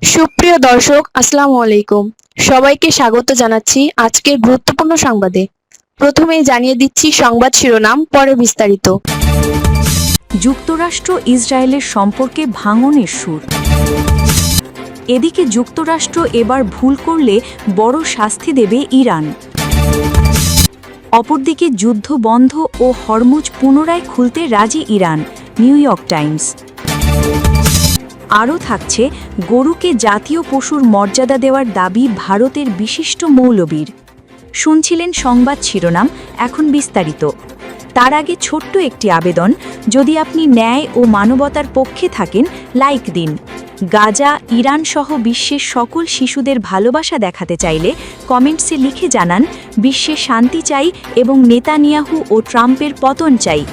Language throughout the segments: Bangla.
সুপ্রিয় দর্শক, আসসালামু আলাইকুম। সবাইকে স্বাগত জানাচ্ছি আজকের গুরুত্বপূর্ণ সংবাদে। প্রথমেই জানিয়ে দিচ্ছি সংবাদ শিরোনাম, পরে বিস্তারিত। যুক্তরাষ্ট্র ইসরায়েলের সম্পর্কে ভাঙনের সুর। এদিকে যুক্তরাষ্ট্র এবার ভুল করলে বড় শাস্তি দেবে ইরান। অপরদিকে যুদ্ধ বন্ধ ও হরমুজ পুনরায় খুলতে রাজি ইরান, নিউ ইয়র্ক টাইমস। আরও থাকছে গরুকে জাতীয় পশুর মর্যাদা দেওয়ার দাবি ভারতের বিশিষ্ট মৌলবীর। শুনছিলেন সংবাদ শিরোনাম, এখন বিস্তারিত। তার আগে ছোট্ট একটি আবেদন, যদি আপনি ন্যায় ও মানবতার পক্ষে থাকেন লাইক দিন। গাজা, ইরান সহ বিশ্বের সকল শিশুদের ভালোবাসা দেখাতে চাইলে কমেন্টসে লিখে জানান বিশ্বে শান্তি চাই এবং নেতানিয়াহু ও ট্রাম্পের পতন চাই।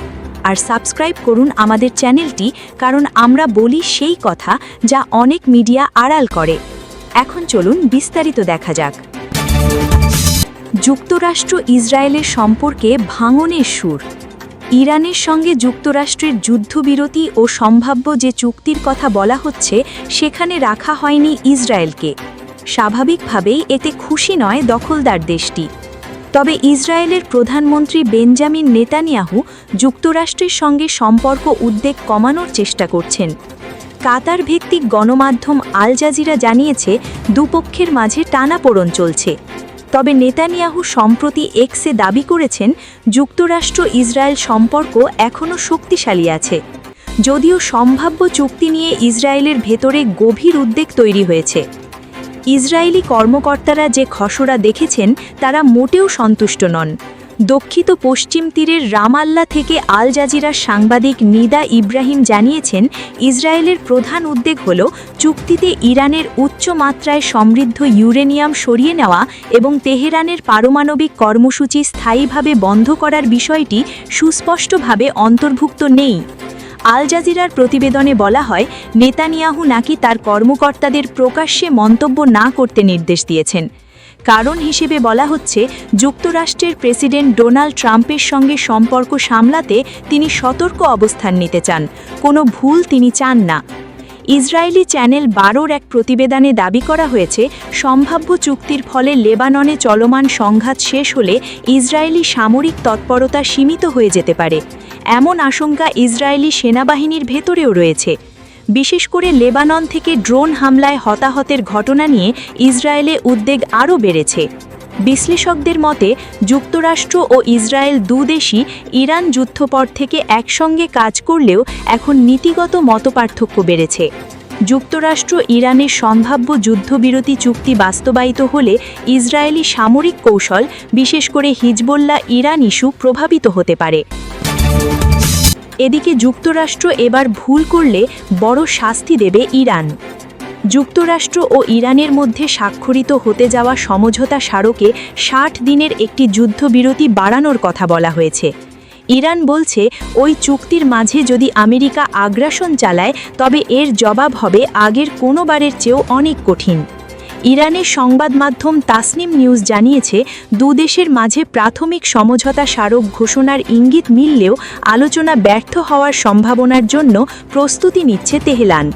আর সাবস্ক্রাইব করুন আমাদের চ্যানেলটি, কারণ আমরা বলি সেই কথা যা অনেক মিডিয়া আড়াল করে। এখন চলুন বিস্তারিত দেখা যাক। যুক্তরাষ্ট্র ইসরায়েলের সম্পর্কে ভাঙনের সুর। ইরানের সঙ্গে যুক্তরাষ্ট্রের যুদ্ধবিরতি ও সম্ভাব্য যে চুক্তির কথা বলা হচ্ছে সেখানে রাখা হয়নি ইসরায়েলকে। স্বাভাবিকভাবেই এতে খুশি নয় দখলদার দেশটি। তবে ইসরায়েলের প্রধানমন্ত্রী বেঞ্জামিন নেতানিয়াহু যুক্তরাষ্ট্রের সঙ্গে সম্পর্ক উদ্বেগ কমানোর চেষ্টা করছেন। কাতার ভিত্তিক গণমাধ্যম আল জাজিরা জানিয়েছে দুপক্ষের মাঝে টানাপোড়েন চলছে। তবে নেতানিয়াহু সম্প্রতি এক্সে দাবি করেছেন যুক্তরাষ্ট্র ইসরায়েল সম্পর্ক এখনও শক্তিশালী আছে। যদিও সম্ভাব্য চুক্তি নিয়ে ইসরায়েলের ভেতরে গভীর উদ্বেগ তৈরি হয়েছে। ইসরায়েলি কর্মকর্তারা যে খসড়া দেখেছেন তারা মোটেও সন্তুষ্ট নন। দক্ষিণ পশ্চিম তীরের রামাল্লা থেকে আল জাজিরার সাংবাদিক নিদা ইব্রাহিম জানিয়েছেন ইসরায়েলের প্রধান উদ্বেগ হল চুক্তিতে ইরানের উচ্চ মাত্রায় সমৃদ্ধ ইউরেনিয়াম সরিয়ে নেওয়া এবং তেহরানের পারমাণবিক কর্মসূচি স্থায়ীভাবে বন্ধ করার বিষয়টি সুস্পষ্টভাবে অন্তর্ভুক্ত নেই। আল জাজিরার প্রতিবেদনে বলা হয় নেতানিয়াহু নাকি তার কর্মকর্তাদের প্রকাশ্যে মন্তব্য না করতে নির্দেশ দিয়েছেন। কারণ হিসেবে বলা হচ্ছে যুক্তরাষ্ট্রের প্রেসিডেন্ট ডোনাল্ড ট্রাম্পের সঙ্গে সম্পর্ক সামলাতে তিনি সতর্ক অবস্থান নিতে চান, কোনো ভুল তিনি চান না। ইসরায়েলি চ্যানেল 12-র এক প্রতিবেদনে দাবি করা হয়েছে সম্ভাব্য চুক্তির ফলে লেবাননে চলমান সংঘাত শেষ হলে ইসরায়েলি সামরিক তৎপরতা সীমিত হয়ে যেতে পারে। এমন আশঙ্কা ইসরায়েলি সেনাবাহিনীর ভেতরেও রয়েছে। বিশেষ করে লেবানন থেকে ড্রোন হামলায় হতাহতের ঘটনা নিয়ে ইসরায়েলে উদ্বেগ আরও বেড়েছে। বিশ্লেষকদের মতে যুক্তরাষ্ট্র ও ইসরায়েল দুদেশই ইরান যুদ্ধপর থেকে একসঙ্গে কাজ করলেও এখন নীতিগত মতপার্থক্য বেড়েছে। যুক্তরাষ্ট্র ইরানের সম্ভাব্য যুদ্ধবিরতি চুক্তি বাস্তবায়িত হলে ইসরায়েলি সামরিক কৌশল, বিশেষ করে হিজবুল্লাহ ইরান ইস্যু প্রভাবিত হতে পারে। এদিকে যুক্তরাষ্ট্র এবার ভুল করলে বড় শাস্তি দেবে ইরান। যুক্তরাষ্ট্র ও ইরানের মধ্যে স্বাক্ষরিত হতে যাওয়া সমঝোতা স্মারকে 60 দিনের একটি যুদ্ধবিরতি বাড়ানোর কথা বলা হয়েছে। ইরান বলছে ওই চুক্তির মাঝে যদি আমেরিকা আগ্রাসন চালায় তবে এর জবাব হবে আগের কোনোবারের চেয়েও অনেক কঠিন। ইরানের সংবাদ মাধ্যম তাসনিম নিউজ জানিয়েছে দুদেশের মাঝে প্রাথমিক সমঝোতা স্মারক ঘোষণার ইঙ্গিত মিললেও আলোচনা ব্যর্থ হওয়ার সম্ভাবনার জন্য প্রস্তুতি নিচ্ছে তেহরান।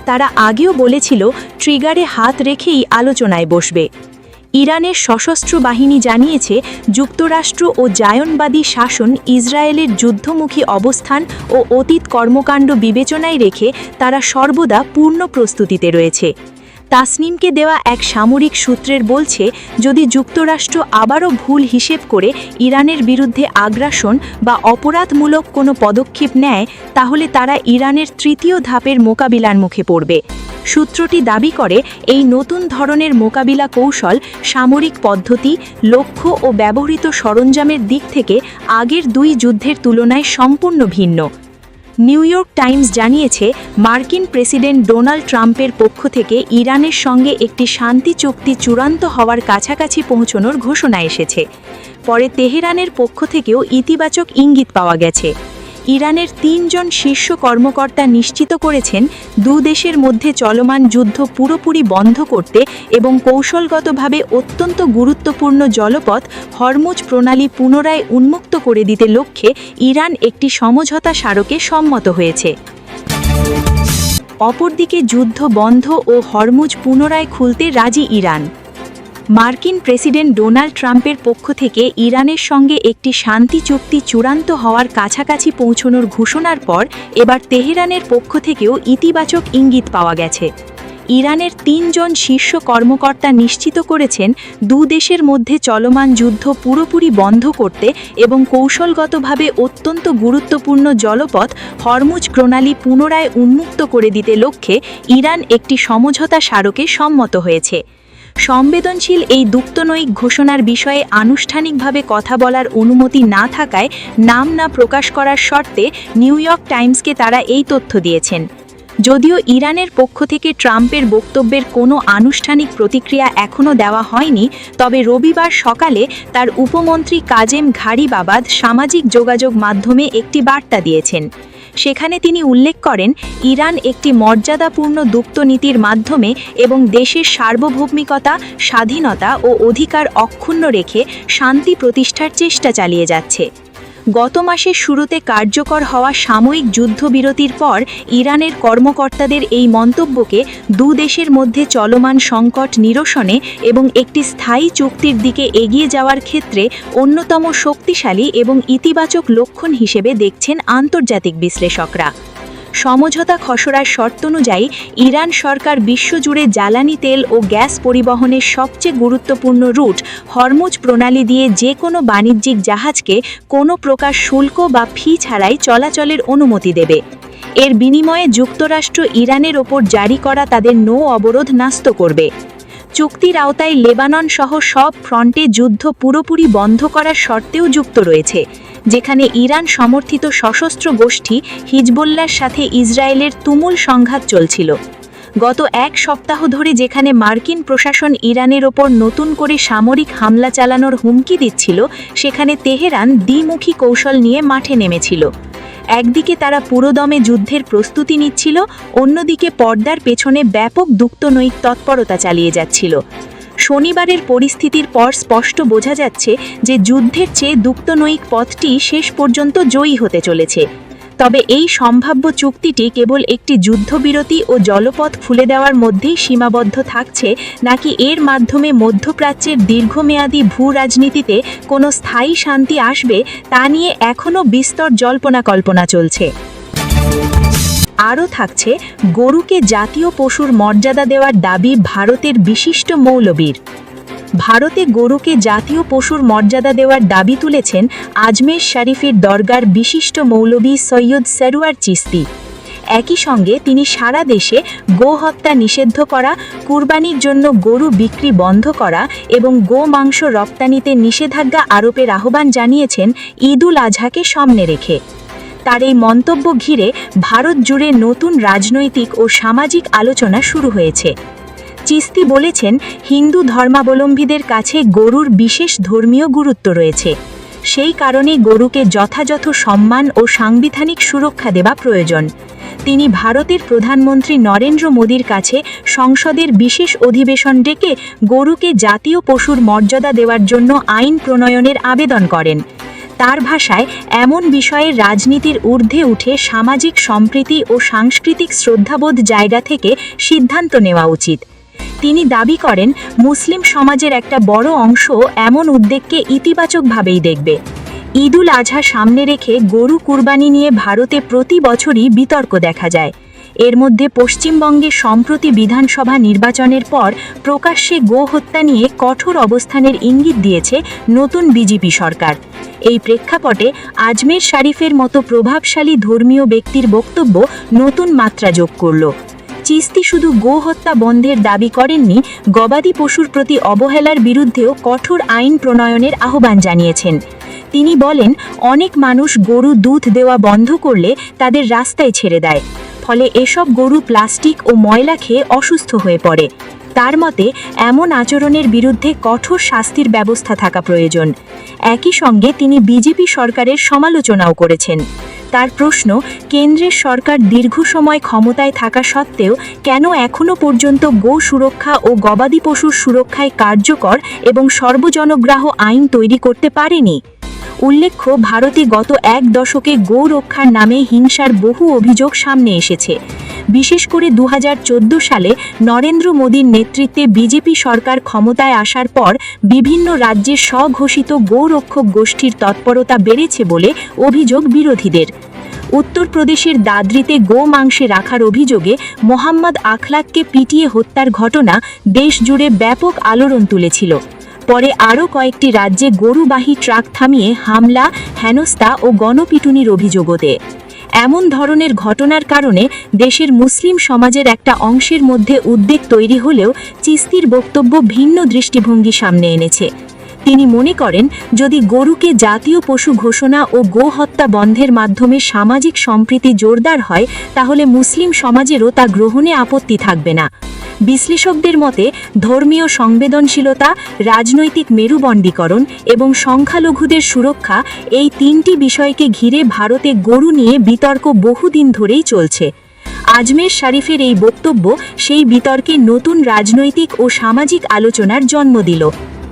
তারা আগেও বলেছিল ট্রিগারে হাত রেখেই আলোচনায় বসবে। ইরানের সশস্ত্র বাহিনী জানিয়েছে যুক্তরাষ্ট্র ও জায়নবাদী শাসন ইসরায়েলের যুদ্ধমুখী অবস্থান ও অতীত কর্মকাণ্ড বিবেচনায় রেখে তারা সর্বদা পূর্ণ প্রস্তুতিতে রয়েছে। তাসনিমকে দেওয়া এক সামরিক সূত্রের বলছে যদি যুক্তরাষ্ট্র আবারও ভুল হিসেব করে ইরানের বিরুদ্ধে আগ্রাসন বা অপরাধমূলক কোনো পদক্ষেপ নেয় তাহলে তারা ইরানের তৃতীয় ধাপের মোকাবিলার মুখে পড়বে। সূত্রটি দাবি করে এই নতুন ধরনের মোকাবিলা কৌশল সামরিক পদ্ধতি, লক্ষ্য ও ব্যবহৃত সরঞ্জামের দিক থেকে আগের দুই যুদ্ধের তুলনায় সম্পূর্ণ ভিন্ন। নিউ ইয়র্ক টাইমস জানিয়েছে মার্কিন প্রেসিডেন্ট ডোনাল্ড ট্রাম্পের পক্ষ থেকে ইরানের সঙ্গে একটি শান্তি চুক্তি চূড়ান্ত হওয়ার কাছাকাছি পৌঁছানোর ঘোষণা এসেছে। পরে তেহরানের পক্ষ থেকেও ইতিবাচক ইঙ্গিত পাওয়া গেছে। ইরানের 3 জন শীর্ষ কর্মকর্তা নিশ্চিত করেছেন দুদেশের মধ্যে চলমান যুদ্ধ পুরোপুরি বন্ধ করতে এবং কৌশলগতভাবে অত্যন্ত গুরুত্বপূর্ণ জলপথ হরমুজ প্রণালী পুনরায় উন্মুক্ত করে দিতে লক্ষ্যে ইরান একটি সমঝোতা স্মারকে সম্মত হয়েছে। অপরদিকে যুদ্ধ বন্ধ ও হরমুজ পুনরায় খুলতে রাজি ইরান। মার্কিন প্রেসিডেন্ট ডোনাল্ড ট্রাম্পের পক্ষ থেকে ইরানের সঙ্গে একটি শান্তি চুক্তি চূড়ান্ত হওয়ার কাছাকাছি পৌঁছানোর ঘোষণার পর এবার তেহরানের পক্ষ থেকেও ইতিবাচক ইঙ্গিত পাওয়া গেছে। ইরানের ৩ জন শীর্ষ কর্মকর্তা নিশ্চিত করেছেন দেশের মধ্যে চলমান যুদ্ধ পুরোপুরি বন্ধ করতে এবং কৌশলগতভাবে অত্যন্ত গুরুত্বপূর্ণ জলপথ হরমুজ প্রণালী পুনরায় উন্মুক্ত করে দিতে লক্ষ্যে ইরান একটি সমঝোতা স্মারকে সম্মত হয়েছে। সংবেদনশীল এই দুক্তনৈক ঘোষণার বিষয়ে আনুষ্ঠানিকভাবে কথা বলার অনুমতি না থাকায় নাম না প্রকাশ করার শর্তে নিউ ইয়র্ক টাইমসকে তারা এই তথ্য দিয়েছেন। যদিও ইরানের পক্ষ থেকে ট্রাম্পের বক্তব্যের কোনো আনুষ্ঠানিক প্রতিক্রিয়া এখনও দেওয়া হয়নি, তবে রবিবার সকালে তার উপমন্ত্রী কাজেম ঘারিবাবাদ সামাজিক যোগাযোগ মাধ্যমে একটি বার্তা দিয়েছেন। সেখানে তিনি উল্লেখ করেন, ইরান একটি মর্যাদাপূর্ণ দুক্তনীতির মাধ্যমে এবং দেশের সার্বভৌমিকতা, স্বাধীনতা ও অধিকার অক্ষুণ্ণ রেখে শান্তি প্রতিষ্ঠার চেষ্টা চালিয়ে যাচ্ছে। গত মাসের শুরুতে কার্যকর হওয়া সাময়িক যুদ্ধবিরতির পর ইরানের কর্মকর্তাদের এই মন্তব্যকে দেশের মধ্যে চলমান সংকট নিরসনে এবং একটি স্থায়ী চুক্তির দিকে এগিয়ে যাওয়ার ক্ষেত্রে অন্যতম শক্তিশালী এবং ইতিবাচক লক্ষণ হিসেবে দেখছেন আন্তর্জাতিক বিশ্লেষকরা। সমঝোতা খসড়ার শর্ত অনুযায়ী ইরান সরকার বিশ্বজুড়ে জ্বালানি তেল ও গ্যাস পরিবহনের সবচেয়ে গুরুত্বপূর্ণ রুট হরমুজ প্রণালী দিয়ে যে কোনো বাণিজ্যিক জাহাজকে কোনো প্রকার শুল্ক বা ফি ছাড়াই চলাচলের অনুমতি দেবে। এর বিনিময়ে যুক্তরাষ্ট্র ইরানের ওপর জারি করা তাদের নৌ অবরোধ ন্যস্ত করবে। চুক্তির আওতায় লেবানন সহ সব ফ্রন্টে যুদ্ধ পুরোপুরি বন্ধ করার শর্তেও যুক্ত রয়েছে, যেখানে ইরান সমর্থিত সশস্ত্র গোষ্ঠী হিজবুল্লাহর সাথে ইসরায়েলের তুমুল সংঘাত চলছিল। গত এক সপ্তাহ ধরে যেখানে মার্কিন প্রশাসন ইরানের ওপর নতুন করে সামরিক হামলা চালানোর হুমকি দিচ্ছিল, সেখানে তেহরান দ্বিমুখী কৌশল নিয়ে মাঠে নেমেছিল। একদিকে তারা পুরোদমে যুদ্ধের প্রস্তুতি নিচ্ছিল, অন্যদিকে পর্দার পেছনে ব্যাপক দুক্তনৈক তৎপরতা চালিয়ে যাচ্ছিল। শনিবারের পরিস্থিতির পর স্পষ্ট বোঝা যাচ্ছে যে যুদ্ধের চেয়ে দুক্তনৈক পথটি শেষ পর্যন্ত জয়ী হতে চলেছে। তবে এই সম্ভাব্য চুক্তিটি কেবল একটি যুদ্ধবিরতি ও জলপথ খুলে দেওয়ার মধ্যেই সীমাবদ্ধ থাকছে, নাকি এর মাধ্যমে মধ্যপ্রাচ্যের দীর্ঘমেয়াদী ভূ-রাজনীতিতে কোনো স্থায়ী শান্তি আসবে তা নিয়ে এখনও বিস্তর জল্পনা কল্পনা চলছে। আরও থাকছে গরুকে জাতীয় পশুর মর্যাদা দেওয়ার দাবি ভারতের বিশিষ্ট মৌলবীর। ভারতে গরুকে জাতীয় পশুর মর্যাদা দেওয়ার দাবি তুলেছেন আজমের শরীফের দরগার বিশিষ্ট মৌলবী সৈয়দ সরওয়ার চিশতি। একই সঙ্গে তিনি সারা দেশে গোহত্যা নিষিদ্ধ করা, কুরবানির জন্য গরু বিক্রি বন্ধ করা এবং গোমাংস রপ্তানিতে নিষেধাজ্ঞা আরোপের আহ্বান জানিয়েছেন ঈদুল আজহাকে সামনে রেখে। তার এই মন্তব্য ঘিরে ভারত জুড়ে নতুন রাজনৈতিক ও সামাজিক আলোচনা শুরু হয়েছে। চিশতি বলেছেন, হিন্দু ধর্মাবলম্বীদের কাছে গরুর বিশেষ ধর্মীয় গুরুত্ব রয়েছে, সেই কারণে গরুকে যথাযথ সম্মান ও সাংবিধানিক সুরক্ষা দেওয়া প্রয়োজন। তিনি ভারতের প্রধানমন্ত্রী নরেন্দ্র মোদীর কাছে সংসদের বিশেষ অধিবেশন ডেকে গরুকে জাতীয় পশুর মর্যাদা দেওয়ার জন্য আইন প্রণয়নের আবেদন করেন। তার ভাষায়, এমন বিষয়ে রাজনীতির ঊর্ধ্বে উঠে সামাজিক সম্প্রীতি ও সাংস্কৃতিক শ্রদ্ধাবোধ জায়গা থেকে সিদ্ধান্ত নেওয়া উচিত। তিনি দাবি করেন, মুসলিম সমাজের একটা বড় অংশ এমন উদ্যোগকে ইতিবাচকভাবেই দেখবে। ঈদুল আজহা সামনে রেখে গরু কুরবানি নিয়ে ভারতে প্রতি বছরই বিতর্ক দেখা যায়। এর মধ্যে পশ্চিমবঙ্গে সম্প্রতি বিধানসভা নির্বাচনের পর প্রকাশ্যে গোহত্যা নিয়ে কঠোর অবস্থানের ইঙ্গিত দিয়েছে নতুন বিজেপি সরকার। এই প্রেক্ষাপটে আজমের শরীফের মতো প্রভাবশালী ধর্মীয় ব্যক্তির বক্তব্য নতুন মাত্রা যোগ করল। চিশতি শুধু গোহত্যা বন্ধের দাবি করেননি, গবাদি পশুর প্রতি অবহেলার বিরুদ্ধেও কঠোর আইন প্রণয়নের আহ্বান জানিয়েছেন। তিনি বলেন, অনেক মানুষ গরু দুধ দেওয়া বন্ধ করলে তাদের রাস্তায় ছেড়ে দেয়, ফলে এসব গরু প্লাস্টিক ও ময়লা খেয়ে অসুস্থ হয়ে পড়ে। তার মতে, এমন আচরণের বিরুদ্ধে কঠোর শাস্তির ব্যবস্থা থাকা প্রয়োজন। একই সঙ্গে তিনি বিজেপি সরকারের সমালোচনাও করেছেন। তার প্রশ্ন, কেন্দ্রের সরকার দীর্ঘ সময় ক্ষমতায় থাকা সত্ত্বেও কেন এখনও পর্যন্ত গো সুরক্ষা ও গবাদি পশুর সুরক্ষায় কার্যকর এবং সর্বজনগ্রাহ্য আইন তৈরি করতে পারেনি। উল্লেখ্য, ভারতে গত এক দশকে গো রক্ষার নামে হিংসার বহু অভিযোগ সামনে এসেছে। বিশেষ করে 2014 সালে নরেন্দ্র মোদীর নেতৃত্বে বিজেপি সরকার ক্ষমতায় আসার পর বিভিন্ন রাজ্যে স্বঘোষিত গোরক্ষক গোষ্ঠীর তৎপরতা বেড়েছে বলে অভিযোগ বিরোধীদের। উত্তরপ্রদেশের দাদরিতে গো মাংসে রাখার অভিযোগে মোহাম্মদ আখলাককে পিটিয়ে হত্যার ঘটনা দেশ জুড়ে ব্যাপক আলোড়ন তুলেছিল। পরে আরও কয়েকটি রাজ্যে গরুবাহী ট্রাক থামিয়ে হামলা, হেনস্থা ও গণপিটুনির অভিযোগও দেয়। এমন ধরনের ঘটনার কারণে দেশের মুসলিম সমাজের একটা অংশের মধ্যে উদ্বেগ তৈরি হলেও চিস্তির বক্তব্য ভিন্ন দৃষ্টিভঙ্গি সামনে এনেছে। তিনি মনে করেন, যদি গরুকে জাতীয় পশু ঘোষণা ও গো হত্যা বন্ধের মাধ্যমে সামাজিক সম্প্রীতি জোরদার হয়, তাহলে মুসলিম সমাজেরও তা গ্রহণে আপত্তি থাকবে না। বিশ্লেষকদের মতে ধর্মীয় সংবেদনশীলতা, রাজনৈতিক মেরুবণ্ডীকরণ এবং সংখ্যালঘুদের সুরক্ষা এই তিনটি বিষয়কে ঘিরে ভারতে গরু নিয়ে বিতর্ক বহুদিন ধরেই চলছে। আজমের শরীফের এই বক্তব্য সেই বিতর্কে নতুন রাজনৈতিক ও সামাজিক আলোচনার জন্ম দিল।